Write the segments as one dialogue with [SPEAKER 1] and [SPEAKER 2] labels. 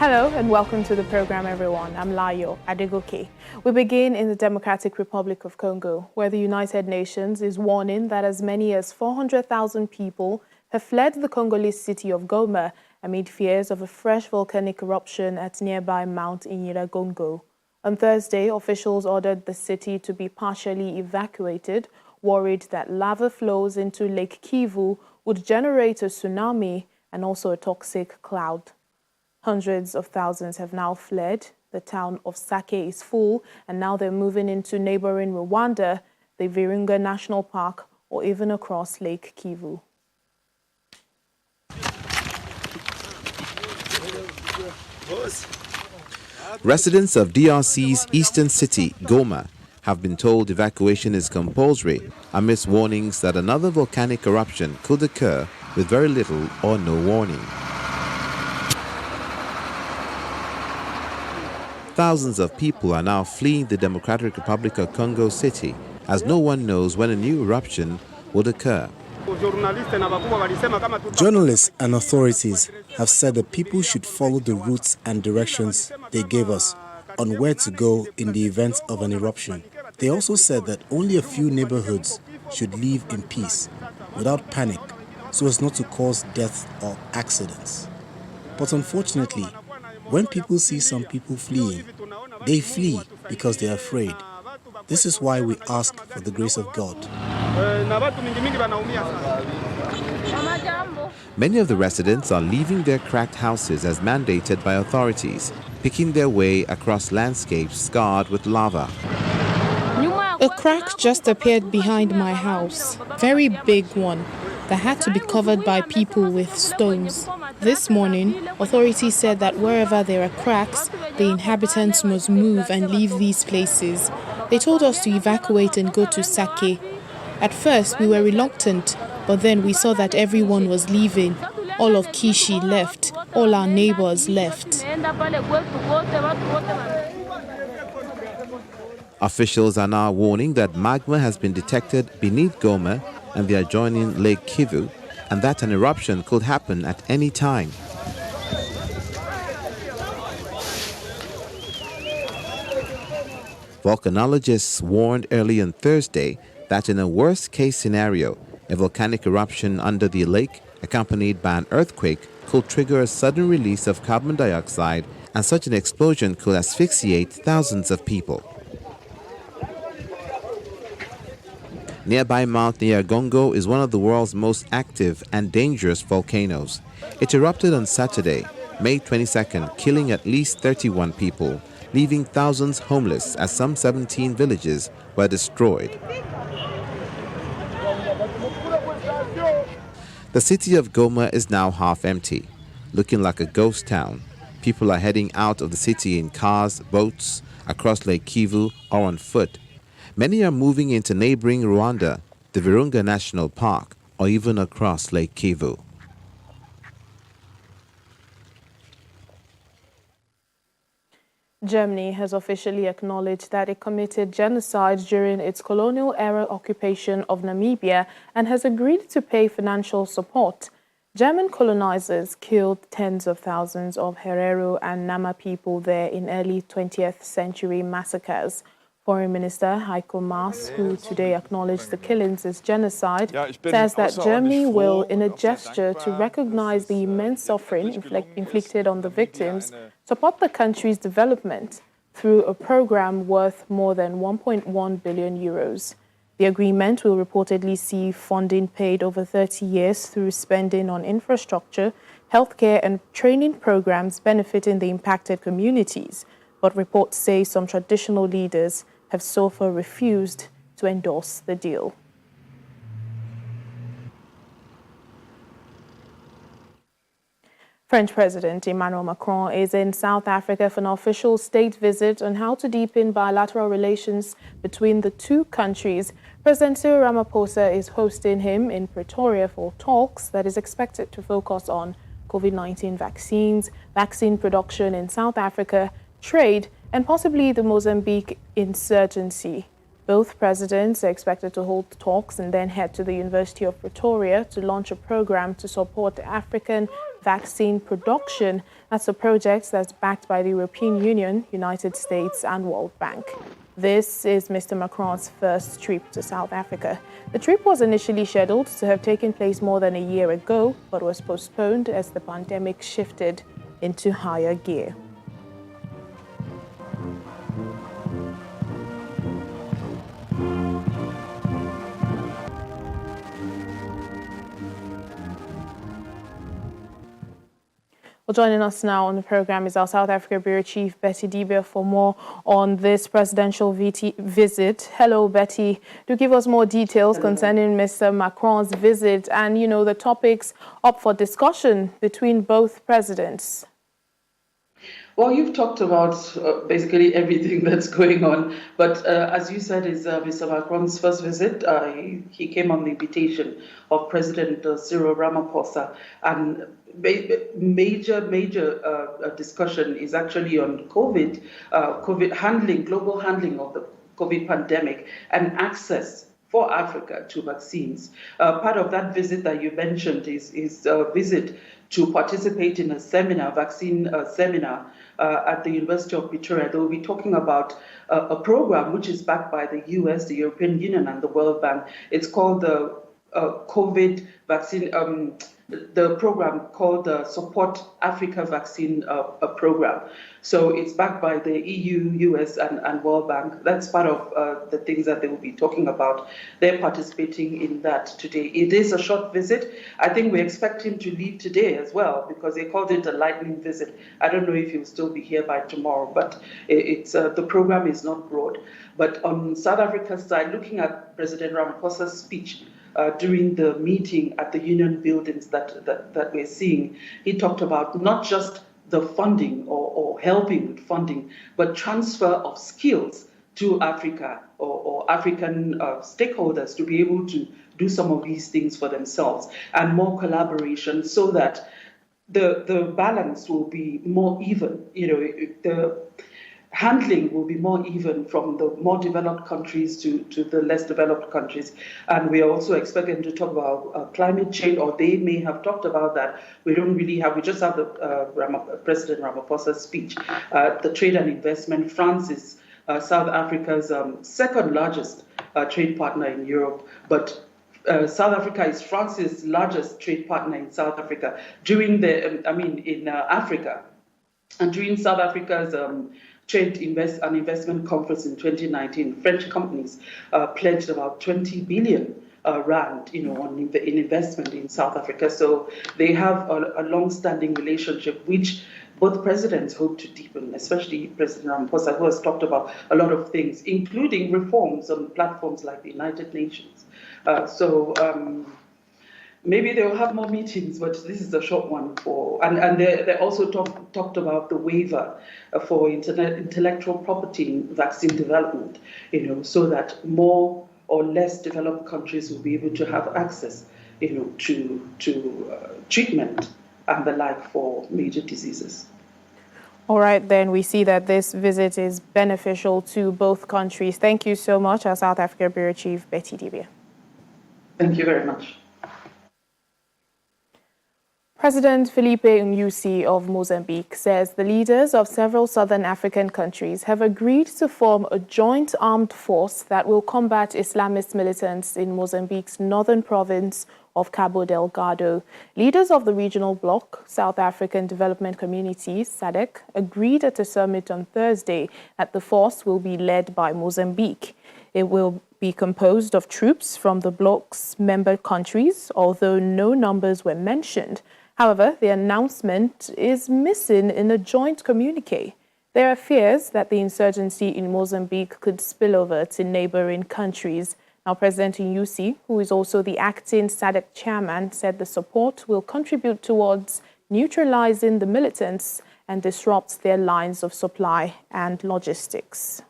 [SPEAKER 1] Hello and welcome to the program, everyone. I'm Layo Adegoke. We begin in the Democratic Republic of Congo, where the United Nations is warning that as many as 400,000 people have fled the Congolese city of Goma amid fears of a fresh volcanic eruption at nearby Mount Nyiragongo. On Thursday, officials ordered the city to be partially evacuated, worried that lava flows into Lake Kivu would generate a tsunami and also a toxic cloud. Hundreds of thousands have now fled. The town of Sake is full, and now they're moving into neighboring Rwanda, the Virunga National Park, or even across Lake Kivu.
[SPEAKER 2] Residents of DRC's eastern city, Goma, have been told evacuation is compulsory amidst warnings that another volcanic eruption could occur with very little or no warning. Thousands of people are now fleeing the Democratic Republic of Congo city as no one knows when a new eruption would occur.
[SPEAKER 3] Journalists and authorities have said that people should follow the routes and directions they gave us on where to go in the event of an eruption. They also said that only a few neighborhoods should live in peace, without panic, so as not to cause death or accidents. But unfortunately, when people see some people fleeing, they flee because they are afraid. This is why we ask for the grace of God.
[SPEAKER 2] Many of the residents are leaving their cracked houses as mandated by authorities, picking their way across landscapes scarred with lava.
[SPEAKER 4] A crack just appeared behind my house, very big one, that had to be covered by people with stones. This morning, authorities said that wherever there are cracks, the inhabitants must move and leave these places. They told us to evacuate and go to Sake. At first, we were reluctant, but then we saw that everyone was leaving. All of Kishi left, all our neighbors left.
[SPEAKER 2] Officials are now warning that magma has been detected beneath Goma and the adjoining Lake Kivu, and that an eruption could happen at any time. Volcanologists warned early on Thursday that in a worst-case scenario, a volcanic eruption under the lake, accompanied by an earthquake, could trigger a sudden release of carbon dioxide, and such an explosion could asphyxiate thousands of people. Nearby Mount Nyiragongo is one of the world's most active and dangerous volcanoes. It erupted on Saturday, May 22nd, killing at least 31 people, leaving thousands homeless as some 17 villages were destroyed. The city of Goma is now half empty, looking like a ghost town. People are heading out of the city in cars, boats, across Lake Kivu, or on foot. Many are moving into neighboring Rwanda, the Virunga National Park, or even across Lake Kivu.
[SPEAKER 1] Germany has officially acknowledged that it committed genocide during its colonial-era occupation of Namibia and has agreed to pay financial support. German colonizers killed tens of thousands of Herero and Nama people there in early 20th century massacres. Foreign Minister Heiko Maas, who today acknowledged the killings as genocide, says that Germany will, in a gesture to recognize the immense suffering inflicted on the victims, support the country's development through a program worth more than 1.1 billion euros. The agreement will reportedly see funding paid over 30 years through spending on infrastructure, healthcare and training programs benefiting the impacted communities. But reports say some traditional leaders have so far refused to endorse the deal. French President Emmanuel Macron is in South Africa for an official state visit on how to deepen bilateral relations between the two countries. President Cyril Ramaphosa is hosting him in Pretoria for talks that is expected to focus on COVID-19 vaccines, vaccine production in South Africa, trade, and possibly the Mozambique insurgency. Both presidents are expected to hold talks and then head to the University of Pretoria to launch a program to support the African vaccine production. That's a project that's backed by the European Union, United States and World Bank. This is Mr. Macron's first trip to South Africa. The trip was initially scheduled to have taken place more than a year ago, but was postponed as the pandemic shifted into higher gear. Well, joining us now on the program is our South Africa Bureau Chief, Betty Dibia, for more on this presidential visit. Hello, Betty. Do give us more details concerning Mr. Macron's visit and, the topics up for discussion between both presidents.
[SPEAKER 5] Well, you've talked about basically everything that's going on, but as you said, it's Mr. Macron's first visit. He came on the invitation of President Cyril Ramaphosa, and major discussion is actually on COVID handling, global handling of the COVID pandemic and access for Africa to vaccines. Part of that visit that you mentioned is a visit to participate in a seminar, vaccine seminar at the University of Pretoria. They will be talking about a program which is backed by the US, the European Union, and the World Bank. It's called the COVID vaccine. The program called the Support Africa Vaccine Program. So it's backed by the EU, US, and World Bank. That's part of the things that they will be talking about. They're participating in that today. It is a short visit. I think we expect him to leave today as well, because they called it a lightning visit. I don't know if he'll still be here by tomorrow, but it's the program is not broad. But on South Africa's side, looking at President Ramaphosa's speech, during the meeting at the union buildings that we're seeing, he talked about not just the funding or helping with funding, but transfer of skills to Africa or African stakeholders to be able to do some of these things for themselves, and more collaboration so that the balance will be more even. The handling will be more even from the more developed countries to the less developed countries. And we are also expecting to talk about climate change, or they may have talked about that. We just have the President Ramaphosa's speech. The trade and investment, France is South Africa's second largest trade partner in Europe, but South Africa is France's largest trade partner in South Africa. In Africa. And during South Africa's Trade and Investment Conference in 2019, French companies pledged about 20 billion rand, in investment in South Africa. So they have a long-standing relationship, which both presidents hope to deepen, especially President Ramaphosa, who has talked about a lot of things, including reforms on platforms like the United Nations. Maybe they'll have more meetings, but this is a short one and they also talked about the waiver for intellectual property in vaccine development, so that more or less developed countries will be able to have access, to treatment and the like for major diseases.
[SPEAKER 1] All right, then we see that this visit is beneficial to both countries. Thank you so much, our South Africa Bureau Chief, Betty Dibia.
[SPEAKER 5] Thank you very much.
[SPEAKER 1] President Filipe Nyusi of Mozambique says the leaders of several southern African countries have agreed to form a joint armed force that will combat Islamist militants in Mozambique's northern province of Cabo Delgado. Leaders of the regional bloc, South African Development Community, SADC, agreed at a summit on Thursday that the force will be led by Mozambique. It will be composed of troops from the bloc's member countries, although no numbers were mentioned. However, the announcement is missing in a joint communique. There are fears that the insurgency in Mozambique could spill over to neighboring countries. Now, President Nyusi, who is also the acting SADC chairman, said the support will contribute towards neutralizing the militants and disrupt their lines of supply and logistics.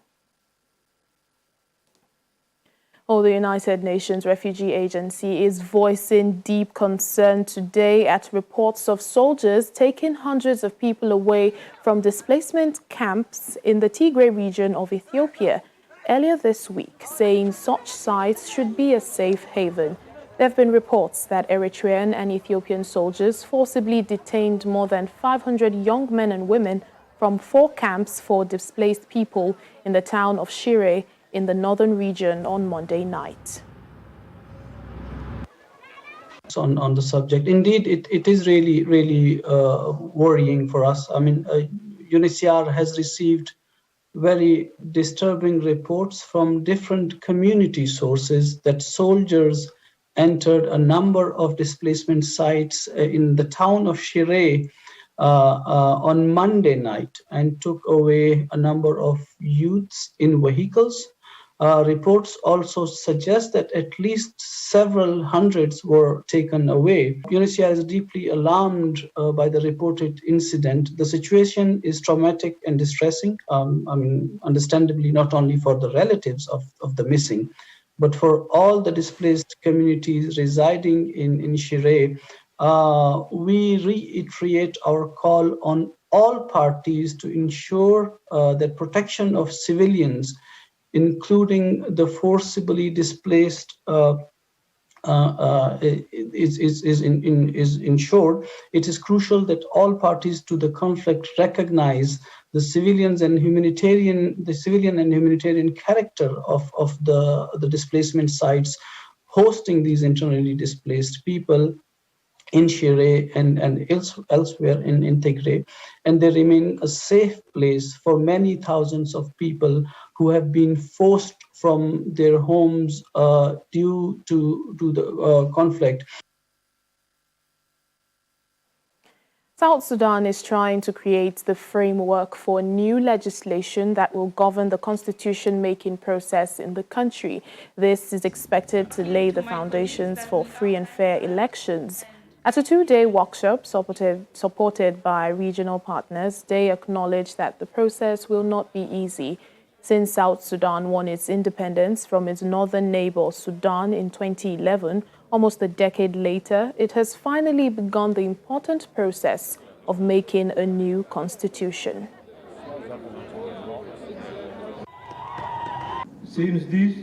[SPEAKER 1] The United Nations Refugee Agency is voicing deep concern today at reports of soldiers taking hundreds of people away from displacement camps in the Tigray region of Ethiopia earlier this week, saying such sites should be a safe haven. There have been reports that Eritrean and Ethiopian soldiers forcibly detained more than 500 young men and women from 4 camps for displaced people in the town of Shire in the northern region on Monday night.
[SPEAKER 6] On the subject, indeed, it is really worrying for us. I mean, UNHCR has received very disturbing reports from different community sources that soldiers entered a number of displacement sites in the town of Shire on Monday night and took away a number of youths in vehicles. Reports also suggest that at least several hundreds were taken away. UNHCR is deeply alarmed by the reported incident. The situation is traumatic and distressing, understandably, not only for the relatives of the missing, but for all the displaced communities residing in Shire. We reiterate our call on all parties to ensure that protection of civilians, including the forcibly displaced, is ensured. It is crucial that all parties to the conflict recognize the civilian and humanitarian character of the displacement sites hosting these internally displaced people in Shire and elsewhere in Tigray, and they remain a safe place for many thousands of people who have been forced from their homes due to the conflict.
[SPEAKER 1] South Sudan is trying to create the framework for new legislation that will govern the constitution-making process in the country. This is expected to lay the foundations for free and fair elections. At a 2-day workshop supported by regional partners, they acknowledged that the process will not be easy. Since South Sudan won its independence from its northern neighbor Sudan in 2011, almost a decade later, it has finally begun the important process of making a new constitution.
[SPEAKER 7] Since this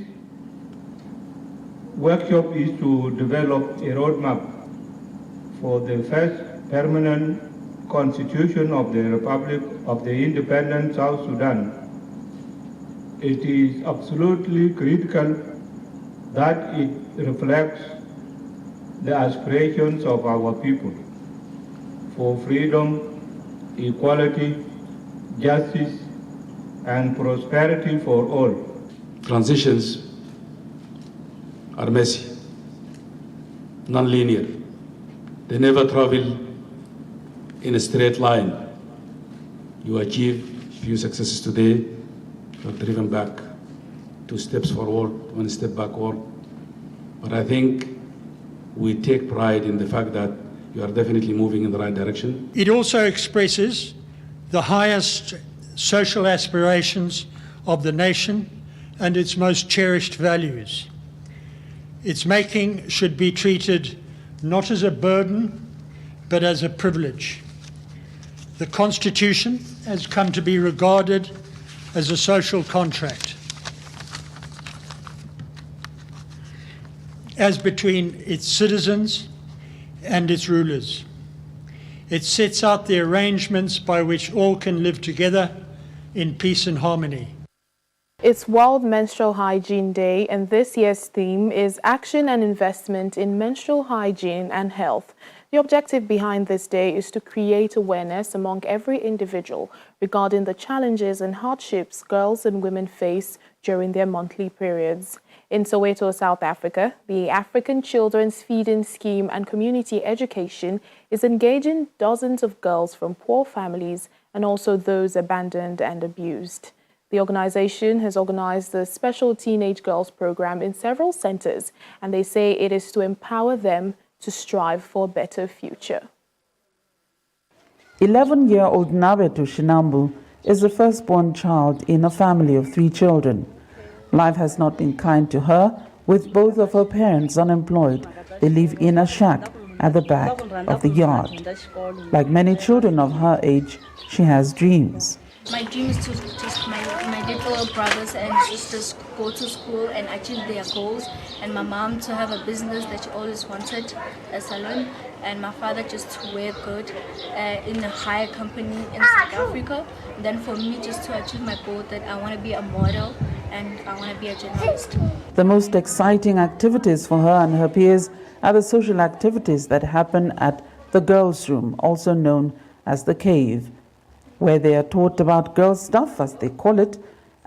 [SPEAKER 7] workshop is to develop a roadmap for the first permanent constitution of the Republic of the Independent South Sudan, it is absolutely critical that it reflects the aspirations of our people for freedom, equality, justice, and prosperity for all.
[SPEAKER 8] Transitions are messy, non-linear. They never travel in a straight line. You achieve few successes today, you're driven back 2 steps forward, 1 step backward. But I think we take pride in the fact that you are definitely moving in the right direction.
[SPEAKER 9] It also expresses the highest social aspirations of the nation and its most cherished values. Its making should be treated not as a burden, but as a privilege. The Constitution has come to be regarded as a social contract, as between its citizens and its rulers. It sets out the arrangements by which all can live together in peace and harmony.
[SPEAKER 1] It's World Menstrual Hygiene Day, and this year's theme is Action and Investment in Menstrual Hygiene and Health. The objective behind this day is to create awareness among every individual regarding the challenges and hardships girls and women face during their monthly periods. In Soweto, South Africa, the African Children's Feeding Scheme and Community Education is engaging dozens of girls from poor families and also those abandoned and abused. The organization has organized the Special Teenage Girls program in several centers, and they say it is to empower them to strive for a better future.
[SPEAKER 10] 11-year-old Nabetu Shinambu is the firstborn child in a family of 3 children. Life has not been kind to her, with both of her parents unemployed. They live in a shack at the back of the yard. Like many children of her age, she has dreams.
[SPEAKER 11] My dream is to just my little brothers and sisters go to school and achieve their goals, and my mom to have a business that she always wanted, a salon, and my father just to wear good in a higher company in South Africa. And then for me just to achieve my goal that I want to be a model and I want to be a journalist.
[SPEAKER 10] The most exciting activities for her and her peers are the social activities that happen at the girls' room, also known as the cave, where they are taught about girl stuff, as they call it,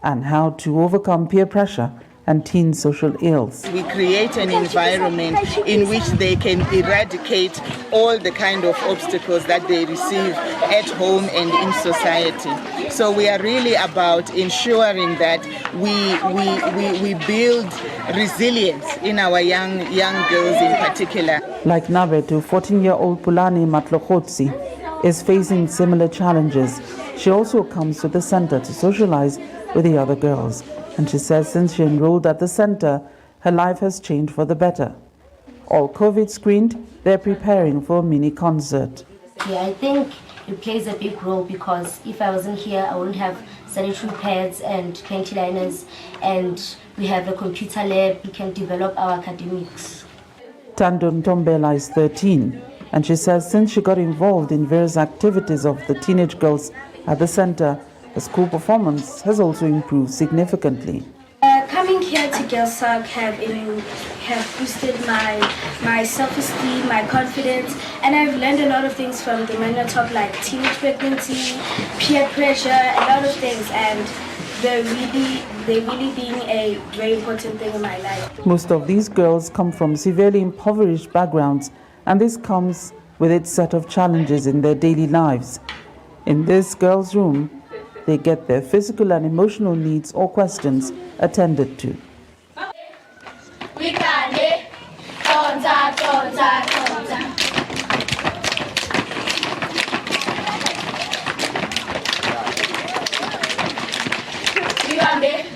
[SPEAKER 10] and how to overcome peer pressure and teen social ills.
[SPEAKER 12] We create an environment in which they can eradicate all the kind of obstacles that they receive at home and in society. So we are really about ensuring that we build resilience in our young girls in particular.
[SPEAKER 10] Like Nabetu, 14-year-old Pulani Matlokotsi is facing similar challenges. She also comes to the center to socialize with the other girls. And she says since she enrolled at the center, her life has changed for the better. All COVID screened, they're preparing for a mini concert.
[SPEAKER 13] Yeah, I think it plays a big role because if I wasn't here, I wouldn't have sanitary pads and panty liners, and we have a computer lab. We can develop our academics.
[SPEAKER 10] Tandun Tombela is 13, and she says since she got involved in various activities of the teenage girls at the center, the school performance has also improved significantly.
[SPEAKER 11] Coming here to Gelsac have boosted my self-esteem, my confidence, and I've learned a lot of things from the manual talk, like teenage pregnancy, peer pressure, a lot of things, and they're really being a very important thing in my life.
[SPEAKER 10] Most of these girls come from severely impoverished backgrounds, and this comes with its set of challenges in their daily lives. In this girls' room, they get their physical and emotional needs or questions attended to.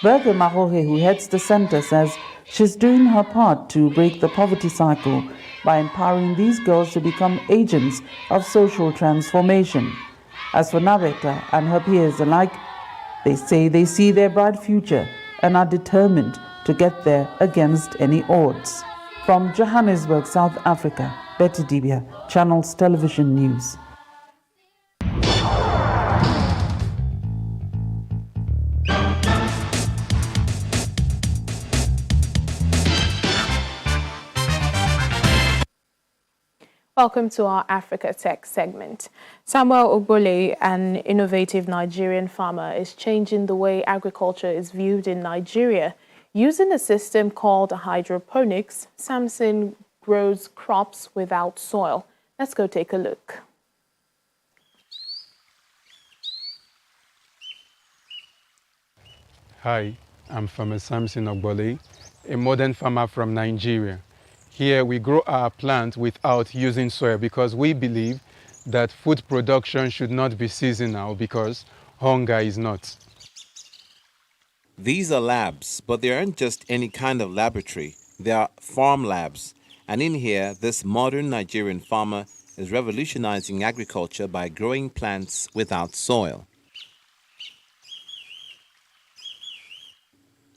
[SPEAKER 10] Berthe Mahohe, who heads the center, says she's doing her part to break the poverty cycle by empowering these girls to become agents of social transformation. As for Nabeta and her peers alike, they say they see their bright future and are determined to get there against any odds. From Johannesburg, South Africa, Betty Dibia, Channels Television News.
[SPEAKER 1] Welcome to our Africa Tech segment. Samuel Ogbole, an innovative Nigerian farmer, is changing the way agriculture is viewed in Nigeria. Using a system called hydroponics, Samson grows crops without soil. Let's go take a look.
[SPEAKER 14] Hi, I'm Farmer Samson Ogbole, a modern farmer from Nigeria. Here we grow our plants without using soil because we believe that food production should not be seasonal because hunger is not.
[SPEAKER 2] These are labs, but they aren't just any kind of laboratory. They are farm labs. And in here, this modern Nigerian farmer is revolutionizing agriculture by growing plants without soil.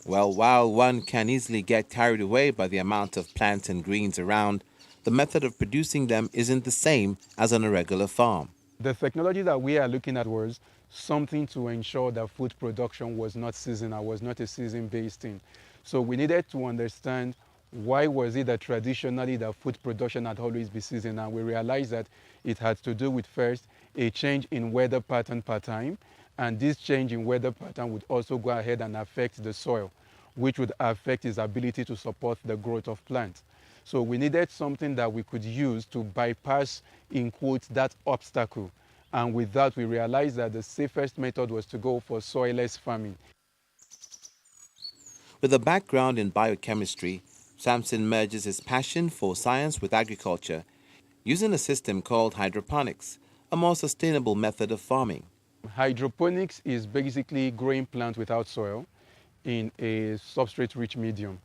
[SPEAKER 2] Well, while one can easily get carried away by the amount of plants and greens around, the method of producing them isn't the same as on a regular farm.
[SPEAKER 14] The technology that we are looking at was something to ensure that food production was not seasonal, was not a season-based thing. So we needed to understand why was it that traditionally the food production had always been seasonal. We realized that it had to do with first a change in weather pattern per time, and this change in weather pattern would also go ahead and affect the soil, which would affect its ability to support the growth of plants. So we needed something that we could use to bypass, in quotes, that obstacle. And with that, we realized that the safest method was to go for soilless farming.
[SPEAKER 2] With a background in biochemistry, Samson merges his passion for science with agriculture, using a system called hydroponics, a more sustainable method of farming.
[SPEAKER 14] Hydroponics is basically growing plants without soil in a substrate-rich medium.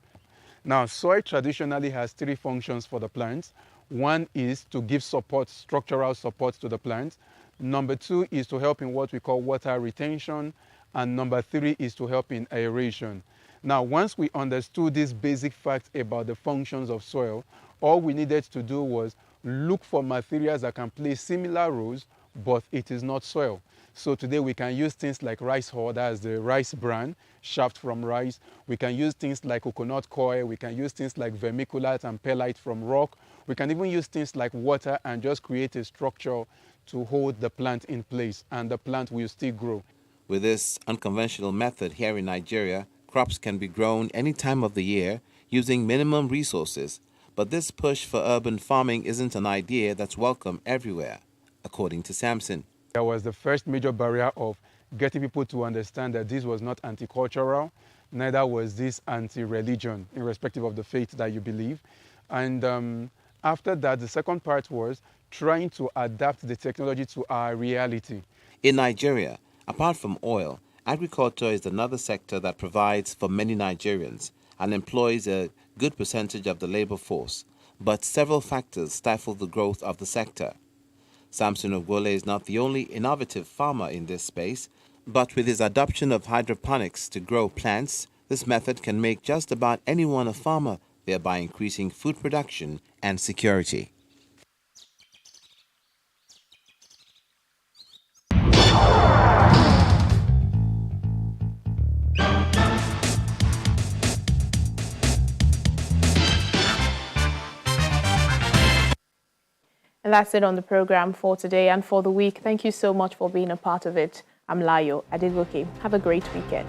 [SPEAKER 14] Now, soil traditionally has three functions for the plants. One is to give support, structural support to the plant. Number 2 is to help in what we call water retention. And number 3 is to help in aeration. Now, once we understood these basic facts about the functions of soil, all we needed to do was look for materials that can play similar roles, but it is not soil. So today we can use things like rice hull, that's the rice bran, shaft from rice. We can use things like coconut coir. We can use things like vermiculite and perlite from rock. We can even use things like water and just create a structure to hold the plant in place, and the plant will still grow.
[SPEAKER 2] With this unconventional method here in Nigeria, crops can be grown any time of the year using minimum resources. But this push for urban farming isn't an idea that's welcome everywhere, according to Samson.
[SPEAKER 14] That was the first major barrier of getting people to understand that this was not anti-cultural, neither was this anti-religion, irrespective of the faith that you believe. And after that, the second part was trying to adapt the technology to our reality.
[SPEAKER 2] In Nigeria, apart from oil, agriculture is another sector that provides for many Nigerians and employs a good percentage of the labor force. But several factors stifle the growth of the sector. Samson Ogwole is not the only innovative farmer in this space, but with his adoption of hydroponics to grow plants, this method can make just about anyone a farmer, thereby increasing food production and security.
[SPEAKER 1] And that's it on the program for today and for the week. Thank you so much for being a part of it. I'm Layo Adegoke. Have a great weekend.